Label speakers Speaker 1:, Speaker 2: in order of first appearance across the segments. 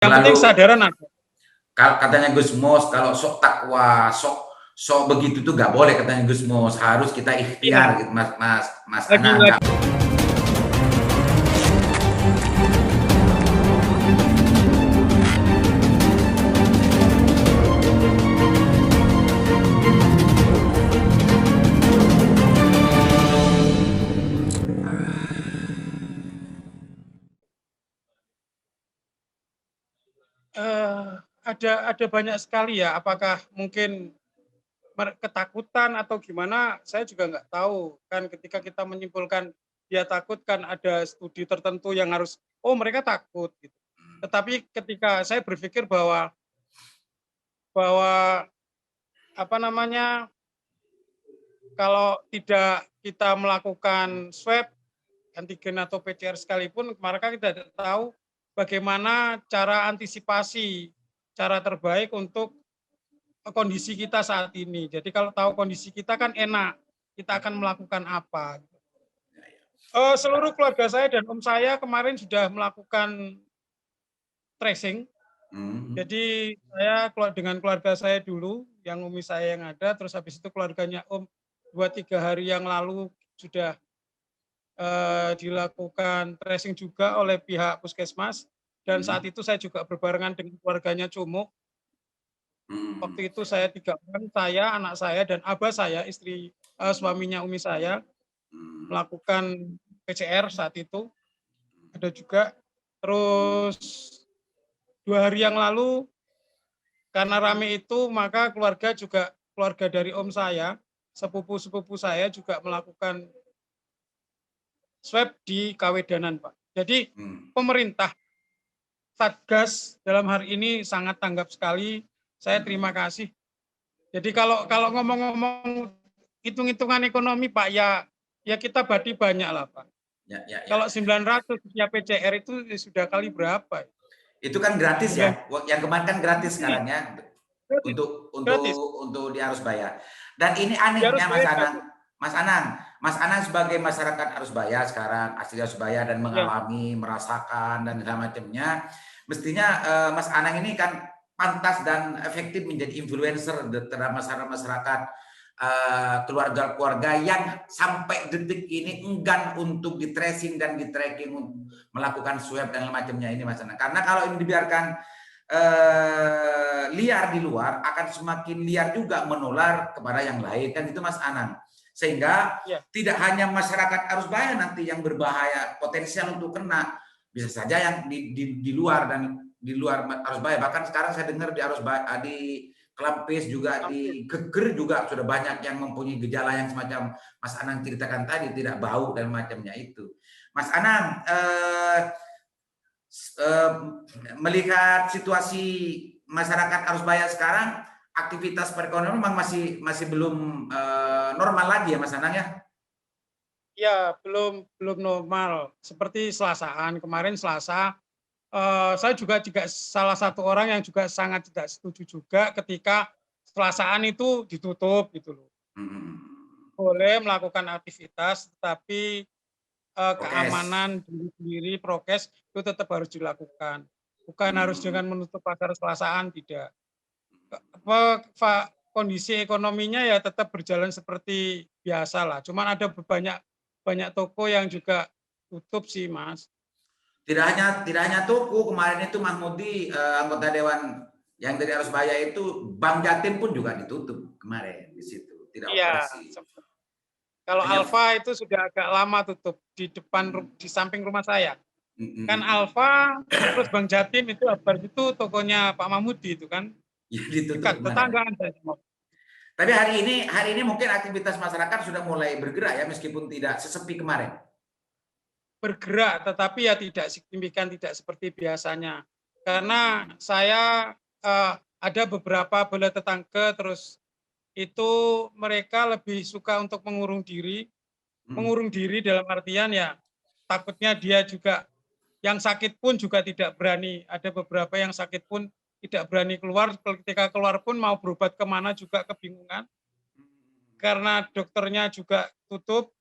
Speaker 1: Yang penting
Speaker 2: Lalu
Speaker 1: kesadaran ada.
Speaker 2: katanya Gus Mus kalau sok takwa, sok begitu tuh nggak boleh katanya Gus Mus, harus kita
Speaker 1: Iya.
Speaker 2: ikhtiar gitu Mas Anang.
Speaker 1: Lagi ada banyak sekali ya, apakah mungkin ketakutan atau gimana, saya juga nggak tahu. Kan ketika kita menyimpulkan dia takut kan ada studi tertentu yang harus, "Oh mereka takut," gitu. Tetapi ketika saya berpikir bahwa bahwa apa namanya, kalau tidak kita melakukan swab, antigen atau PCR sekalipun, maka kita tidak tahu bagaimana cara antisipasi, cara terbaik untuk kondisi kita saat ini. Jadi kalau tahu kondisi kita kan enak, kita akan melakukan apa. Seluruh keluarga saya dan om saya kemarin sudah melakukan tracing.
Speaker 2: Mhm.
Speaker 1: Jadi saya dengan keluarga saya dulu, yang umi saya yang ada, terus habis itu keluarganya om 2-3 hari yang lalu sudah dilakukan tracing juga oleh pihak puskesmas, dan saat
Speaker 2: Mhm.
Speaker 1: itu saya juga berbarengan dengan keluarganya Cumuk.
Speaker 2: Mhm.
Speaker 1: Waktu itu saya 3 orang, saya, anak saya, dan abah saya, suaminya umi saya,
Speaker 2: Mhm.
Speaker 1: melakukan PCR saat itu, ada juga. Terus 2 hari yang lalu, karena rame itu, maka keluarga dari om saya, sepupu-sepupu saya juga melakukan swab di Kawedanan, Pak. Jadi
Speaker 2: Mhm.
Speaker 1: pemerintah, Satgas dalam hari ini sangat tanggap sekali, saya terima
Speaker 2: Mhm.
Speaker 1: kasih. Jadi kalau kalau ngomong-ngomong hitung-hitungan ekonomi, Pak, ya kita badi banyak lah, Pak.
Speaker 2: Ya, ya, ya.
Speaker 1: Kalau 900 ya PCR itu ya sudah kali berapa?
Speaker 2: Itu kan gratis
Speaker 1: Sudah
Speaker 2: ya, yang kemarin kan gratis
Speaker 1: iya,
Speaker 2: sekarang ya,
Speaker 1: gratis
Speaker 2: untuk
Speaker 1: gratis.
Speaker 2: di Arus Baya. Dan ini
Speaker 1: Di
Speaker 2: anehnya
Speaker 1: Arusbaya gratis.
Speaker 2: Mas Anang sebagai masyarakat Arus Baya sekarang, asli Arus Baya dan
Speaker 1: Ya,
Speaker 2: mengalami, merasakan dan segala macamnya, mestinya Mas Anang ini kan pantas dan efektif menjadi influencer terhadap masyarakat, keluarga-keluarga yang sampai detik ini enggan untuk di-tracing dan di-tracking melakukan swab dan macamnya ini Mas Anang. Karena kalau ini dibiarkan liar di luar, akan semakin liar juga menular kepada yang lain, kan itu Mas Anang. Sehingga
Speaker 1: ya,
Speaker 2: tidak hanya masyarakat Arus Baya nanti yang berbahaya potensial untuk kena, bisa saja yang di luar dan di luar Arus Baya. Bahkan sekarang saya dengar di Arus Baya, di Kelampis juga,
Speaker 1: hampir.
Speaker 2: di Geger juga sudah banyak yang mempunyai gejala yang semacam Mas Anang ceritakan tadi, tidak bau dan macamnya itu. Mas Anang, melihat situasi masyarakat Arus Baya sekarang, aktivitas perekonomian memang masih belum normal lagi ya Mas Anang ya?
Speaker 1: Ya, belum belum normal. Seperti Selasaan, kemarin Selasa, saya juga salah satu orang yang juga sangat tidak setuju juga ketika Selasaan itu ditutup gitu loh.
Speaker 2: Hmm.
Speaker 1: Boleh melakukan aktivitas, tetapi
Speaker 2: Prokes.
Speaker 1: keamanan diri sendiri, prokes itu tetap harus dilakukan. Bukan harus
Speaker 2: Hmm.
Speaker 1: dengan menutup pasar Selasaan, tidak. Kondisi ekonominya ya tetap berjalan seperti biasa lah. Cuman ada banyak banyak toko yang juga tutup sih, Mas.
Speaker 2: Tidak hanya toko, kemarin itu Mahmudi, anggota dewan yang dari Arus Baya itu, Bank Jatim pun juga ditutup kemarin di situ, tidak
Speaker 1: Iya,
Speaker 2: operasi.
Speaker 1: kalau
Speaker 2: Hanya
Speaker 1: Alfa itu sudah agak lama tutup di samping rumah saya. Kan
Speaker 2: mm.
Speaker 1: Alfa terus Bang Jatim itu Akbar itu tokonya Pak Mahmudi itu kan
Speaker 2: Ya, ditutup
Speaker 1: dekat
Speaker 2: kemarin.
Speaker 1: tetanggaan saya semua.
Speaker 2: Tapi hari ini mungkin aktivitas masyarakat sudah mulai bergerak ya, meskipun tidak sesepi kemarin.
Speaker 1: Bergerak, tetapi ya tidak signifikan, tidak seperti biasanya. Karena saya ada beberapa bela tetangga, terus itu mereka lebih suka untuk mengurung diri dalam artian ya takutnya dia juga yang sakit pun juga tidak berani. Ada beberapa yang sakit pun tidak berani keluar, ketika keluar pun mau berobat kemana juga kebingungan, karena dokternya juga tutup,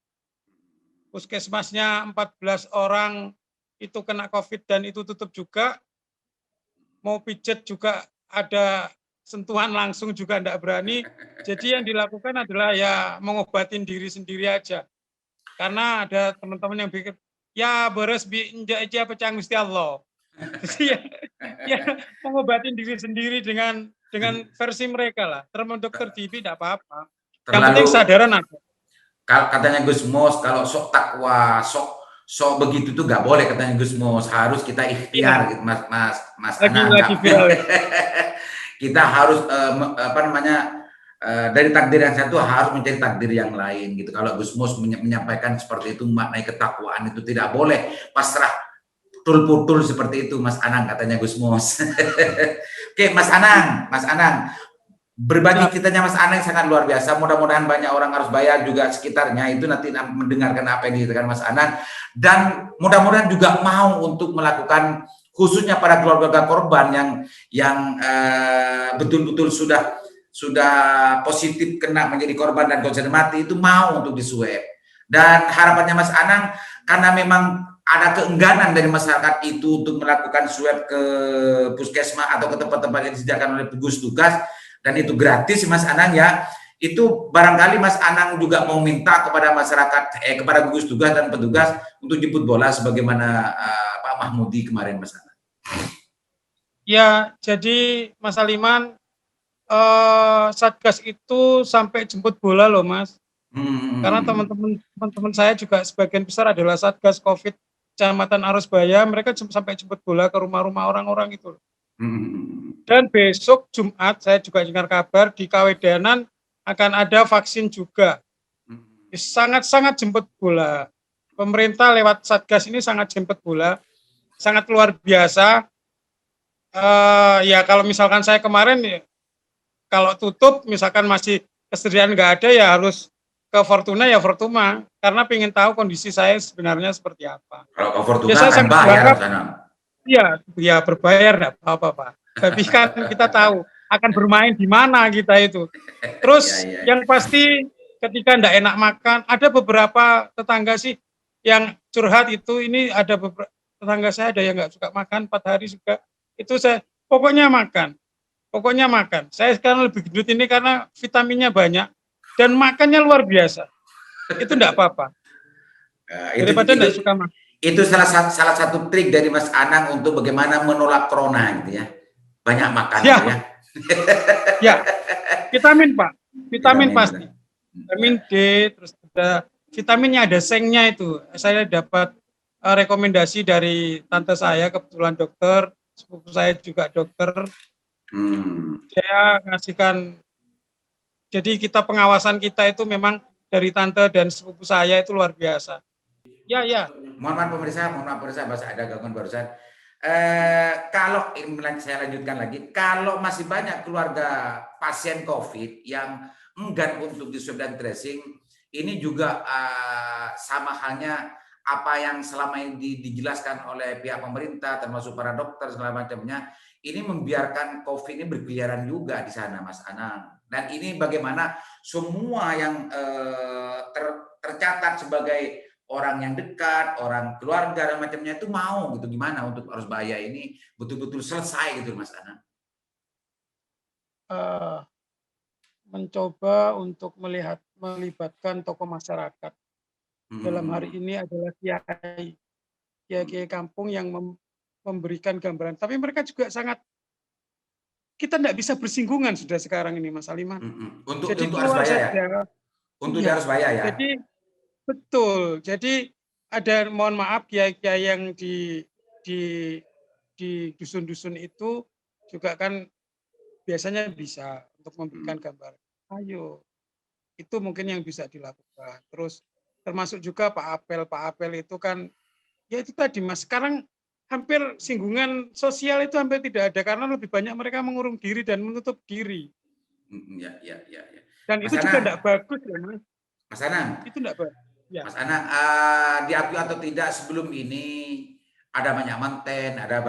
Speaker 1: puskesmasnya 14 orang itu kena COVID dan itu tutup juga. mau pijet juga ada sentuhan langsung juga enggak berani. Jadi yang dilakukan adalah ya mengobatin diri sendiri aja. Karena ada teman-teman yang pikir, "Ya beres bi enjak aja pecah Gusti Allah." Jadi ya ya mengobatin diri sendiri dengan versi mereka lah. Terma dokter GB enggak apa-apa. Yang penting
Speaker 2: Terlalu
Speaker 1: kesadaran ada.
Speaker 2: katanya Gus Mus, kalau sok takwa, sok begitu tuh nggak boleh katanya Gus Mus. Harus kita
Speaker 1: Iya,
Speaker 2: ikhtiar gitu, Mas Anang.
Speaker 1: lagi viral itu.
Speaker 2: Kita harus apa namanya dari takdir yang satu harus mencari takdir yang lain gitu. Kalau Gus Mus menyampaikan seperti itu maknai ketakwaan itu tidak boleh pasrah putul seperti itu Mas Anang katanya Gus Mus. Oke Mas Anang berbagi
Speaker 1: Siap.
Speaker 2: ceritanya Mas Anang sangat luar biasa. Mudah-mudahan banyak orang harus bayar juga sekitarnya itu nanti mendengarkan apa yang dikatakan Mas Anang dan mudah-mudahan juga mau untuk melakukan khususnya pada keluarga korban yang betul-betul sudah positif kena menjadi korban dan konfirmasi itu mau untuk diswab. Dan harapannya Mas Anang karena memang ada keengganan dari masyarakat itu untuk melakukan swab ke puskesmas atau ke tempat-tempat yang disediakan oleh gugus tugas dan itu gratis Mas Anang ya. Itu barangkali Mas Anang juga mau minta kepada masyarakat kepada gugus tugas dan petugas untuk jemput bola sebagaimana Pak Mahmudi kemarin Mas Anang.
Speaker 1: Ya, jadi Mas Aliman Satgas itu sampai jemput bola loh Mas. Karena teman-teman saya juga sebagian besar adalah Satgas Covid Kecamatan Arusbaya, mereka sampai jemput bola ke rumah-rumah orang-orang itu. Dan besok Jumat saya juga dengar kabar di Kawedanan akan ada vaksin juga. Sangat-sangat jemput bola. Pemerintah lewat Satgas ini sangat jemput bola, sangat luar biasa. Ya kalau misalkan saya kemarin ya, kalau tutup misalkan masih kesediaan nggak ada ya harus ke Fortuna ya Fortuna karena pengen tahu kondisi saya sebenarnya seperti apa.
Speaker 2: Kalau ke Fortuna
Speaker 1: ya, saya
Speaker 2: akan bayar sana.
Speaker 1: Iya, ya berbayar enggak apa-apa, Pak. Tapi kan kita tahu akan bermain di mana kita itu. Terus yang pasti ketika enggak enak makan, ada beberapa tetangga sih yang curhat itu ini ada beberapa tetangga saya ada yang enggak suka makan 4 hari juga. Itu saya pokoknya makan. Pokoknya makan. Saya sekarang lebih gendut ini karena vitaminnya banyak dan makannya luar biasa. Itu enggak apa-apa. Daripada enggak suka makan.
Speaker 2: Itu salah satu trik dari Mas Anang untuk bagaimana menolak corona gitu ya. Banyak makan
Speaker 1: ya.
Speaker 2: Gitu ya.
Speaker 1: Ya. Vitamin, Pak. Vitamin pasti. Vitamin D, terus ada vitaminnya ada sengnya itu. Saya dapat rekomendasi dari tante saya kebetulan dokter, sepupu saya juga dokter. Saya ngasihkan. Jadi kita pengawasan kita itu memang dari tante dan sepupu saya itu luar biasa. Ya.
Speaker 2: Mohon maaf pemirsa, bahasa ada gangguan barusan. Kalau saya lanjutkan lagi, kalau masih banyak keluarga pasien COVID yang enggan untuk di swab dan tracing, ini juga sama halnya apa yang selama ini dijelaskan oleh pihak pemerintah, termasuk para dokter segala macamnya, ini membiarkan COVID ini berkeliaran juga di sana, Mas Anang. Dan ini bagaimana semua yang tercatat sebagai orang yang dekat, orang keluarga dan macamnya itu mau gitu gimana untuk Arusbaya ini betul-betul selesai gitu Mas Anang.
Speaker 1: Mencoba untuk melibatkan tokoh masyarakat. Dalam hari ini adalah kiai kampung yang memberikan gambaran. Tapi mereka juga sangat kita tidak bisa bersinggungan sudah sekarang ini Mas Aliman.
Speaker 2: Untuk Arusbaya ya? Untuk Arusbaya ya?
Speaker 1: Jadi betul. Jadi ada mohon maaf kiai-kiai yang di dusun-dusun itu juga kan biasanya bisa untuk memberikan gambar. Ayo, itu mungkin yang bisa dilakukan. Terus termasuk juga Pak Apel itu kan ya itu tadi Mas. Sekarang hampir singgungan sosial itu hampir tidak ada karena lebih banyak mereka mengurung diri dan menutup diri.
Speaker 2: Ya.
Speaker 1: Dan
Speaker 2: Mas
Speaker 1: itu juga tidak bagus ya Mas.
Speaker 2: Mas Anang.
Speaker 1: Itu tidak bagus. Ya.
Speaker 2: Mas Anang, diakui atau tidak sebelum ini ada banyak manten, ada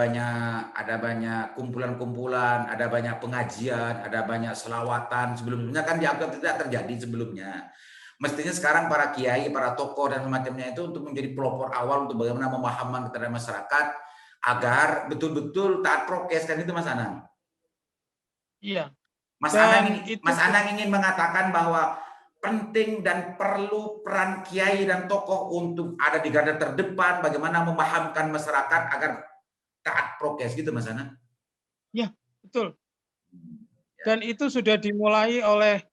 Speaker 2: banyak kumpulan-kumpulan, ada banyak pengajian, ada banyak selawatan sebelumnya kan diakui atau tidak terjadi sebelumnya. Mestinya sekarang para kiai, para tokoh dan semacamnya itu untuk menjadi pelopor awal untuk bagaimana memahamkan kepada masyarakat agar betul-betul taat prokes, kan itu Mas Anang.
Speaker 1: Iya.
Speaker 2: Mas
Speaker 1: Dan itu
Speaker 2: Anang ingin mengatakan bahwa penting dan perlu peran kiai dan tokoh untuk ada di garda terdepan bagaimana memahamkan masyarakat agar taat prokes gitu Mas Anang.
Speaker 1: ya, betul.
Speaker 2: Ya.
Speaker 1: Dan itu sudah dimulai oleh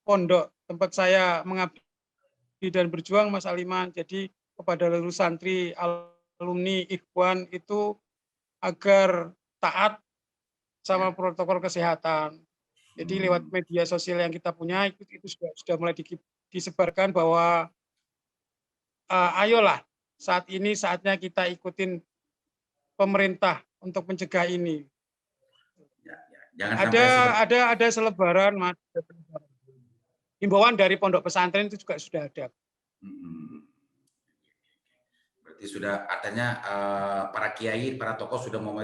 Speaker 1: pondok tempat saya mengabdi dan berjuang, Mas Aliman. Jadi kepada seluruh santri, alumni, ikhwan itu agar taat sama protokol kesehatan. Jadi lewat media sosial yang kita punya itu sudah mulai disebarkan bahwa ayolah saat ini saatnya kita ikutin pemerintah untuk mencegah ini.
Speaker 2: Jangan sampai
Speaker 1: Ada selebaran, Mas. Himbauan dari pondok pesantren itu juga sudah ada.
Speaker 2: Berarti sudah artinya para kiai, para tokoh sudah mau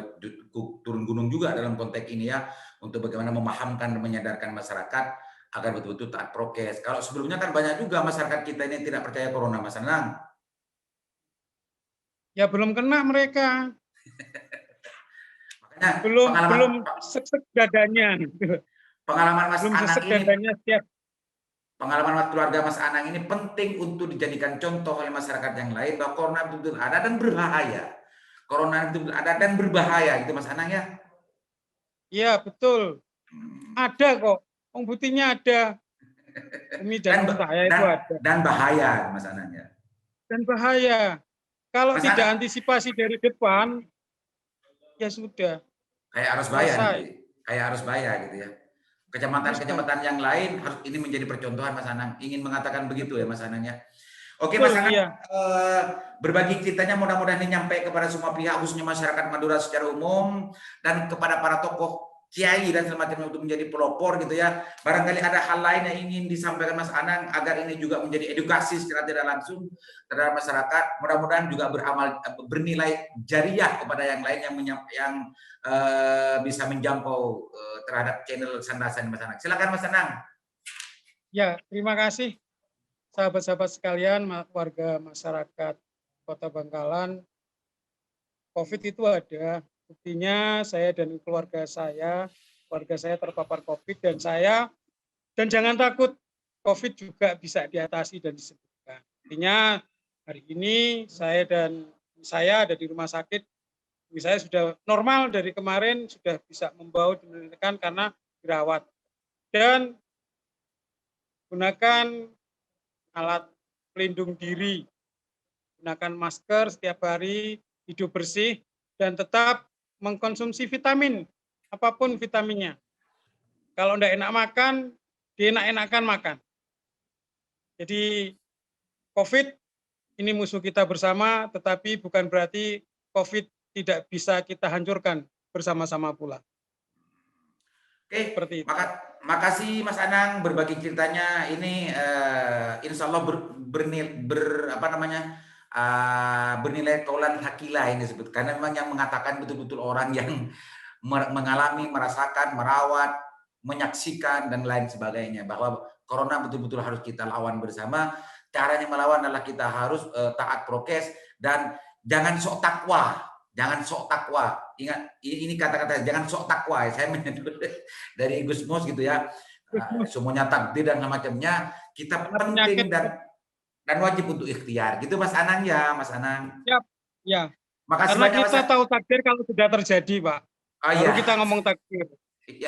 Speaker 2: turun gunung juga dalam konteks ini ya, untuk bagaimana memahamkan dan menyadarkan masyarakat agar betul-betul taat prokes. Kalau sebelumnya kan banyak juga masyarakat kita ini yang tidak percaya corona, Mas Anang.
Speaker 1: Ya belum kena mereka.
Speaker 2: Makanya
Speaker 1: belum sesek dadanya.
Speaker 2: Pengalaman Mas
Speaker 1: belum
Speaker 2: Anang
Speaker 1: sesek
Speaker 2: ini,
Speaker 1: dadanya setiap
Speaker 2: pengalaman keluarga Mas Anang ini penting untuk dijadikan contoh oleh masyarakat yang lain bahwa corona betul-betul ada dan berbahaya. Corona betul-betul ada dan berbahaya, gitu Mas Anang ya?
Speaker 1: Iya betul. Ada kok. Buktinya ada. Umi dan saya itu ada.
Speaker 2: Dan bahaya, Mas Anang ya.
Speaker 1: Dan bahaya. Kalau
Speaker 2: Mas
Speaker 1: tidak
Speaker 2: Anang,
Speaker 1: antisipasi dari depan, ya sudah.
Speaker 2: kayak harus bayar nanti. Kayak harus bayar gitu ya. Kecamatan-kecamatan yang lain harus ini menjadi percontohan Mas Anang. Ingin mengatakan begitu ya Mas Anang ya. Oke Mas Anang,
Speaker 1: iya.
Speaker 2: berbagi ceritanya mudah-mudahan ini nyampe kepada semua pihak, khususnya masyarakat Madura secara umum dan kepada para tokoh kiai dan semacamnya untuk menjadi pelopor gitu ya. Barangkali ada hal lain yang ingin disampaikan Mas Anang agar ini juga menjadi edukasi secara tidak langsung terhadap masyarakat. Mudah-mudahan juga bernilai jariah kepada yang lain yang bisa menjangkau terhadap channel Sandasan Mas Anang. Silakan Mas Anang.
Speaker 1: Ya, terima kasih sahabat-sahabat sekalian, warga masyarakat Kota Bangkalan. COVID itu ada. Buktinya saya dan keluarga saya terpapar COVID dan jangan takut, COVID juga bisa diatasi dan disembuhkan. Artinya hari ini saya ada di rumah sakit, saya sudah normal dari kemarin, sudah bisa membawa dan karena dirawat. Dan gunakan alat pelindung diri, gunakan masker setiap hari, hidup bersih, dan tetap mengkonsumsi vitamin, apapun vitaminnya. Kalau enggak enak makan, dienak-enakan makan. Jadi COVID ini musuh kita bersama, tetapi bukan berarti COVID tidak bisa kita hancurkan bersama-sama pula.
Speaker 2: Oke,
Speaker 1: Seperti itu.
Speaker 2: makasih Mas Anang berbagi ceritanya ini insya Allah bernilai kaulan hakilah ini disebut, karena memang yang mengatakan betul-betul orang yang mengalami, merasakan, merawat, menyaksikan dan lain sebagainya, bahwa corona betul-betul harus kita lawan bersama. Caranya melawan adalah kita harus taat prokes dan jangan sok takwa. Jangan sok takwa. Ingat, ini kata-kata jangan sok takwa. Saya menyebut dari Gus Mus gitu ya. Semuanya takdir dan semacamnya. Kita penting dan wajib untuk ikhtiar. Gitu Mas Anang ya, Mas Anang.
Speaker 1: Siap. Ya.
Speaker 2: Makasih
Speaker 1: Karena
Speaker 2: banyak,
Speaker 1: kita tahu takdir kalau sudah terjadi, Pak.
Speaker 2: Oh,
Speaker 1: baru
Speaker 2: iya.
Speaker 1: kita ngomong takdir.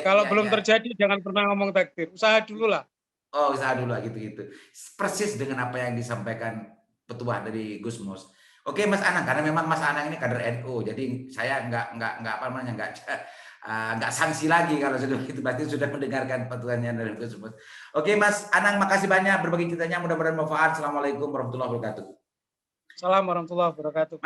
Speaker 1: Kalau belum terjadi, jangan pernah ngomong takdir. Usaha dulu lah.
Speaker 2: Oh, usaha dulu lah gitu-gitu. Persis dengan apa yang disampaikan petuah dari Gus Mus. Oke Mas Anang, karena memang Mas Anang ini kader NU, jadi saya nggak sanksi lagi kalau sudah itu, berarti sudah mendengarkan petuahnya dari Gus Mus. Oke Mas Anang, makasih banyak berbagi ceritanya, mudah-mudahan bermanfaat. Assalamualaikum warahmatullahi wabarakatuh.
Speaker 1: Assalamualaikum warahmatullahi wabarakatuh.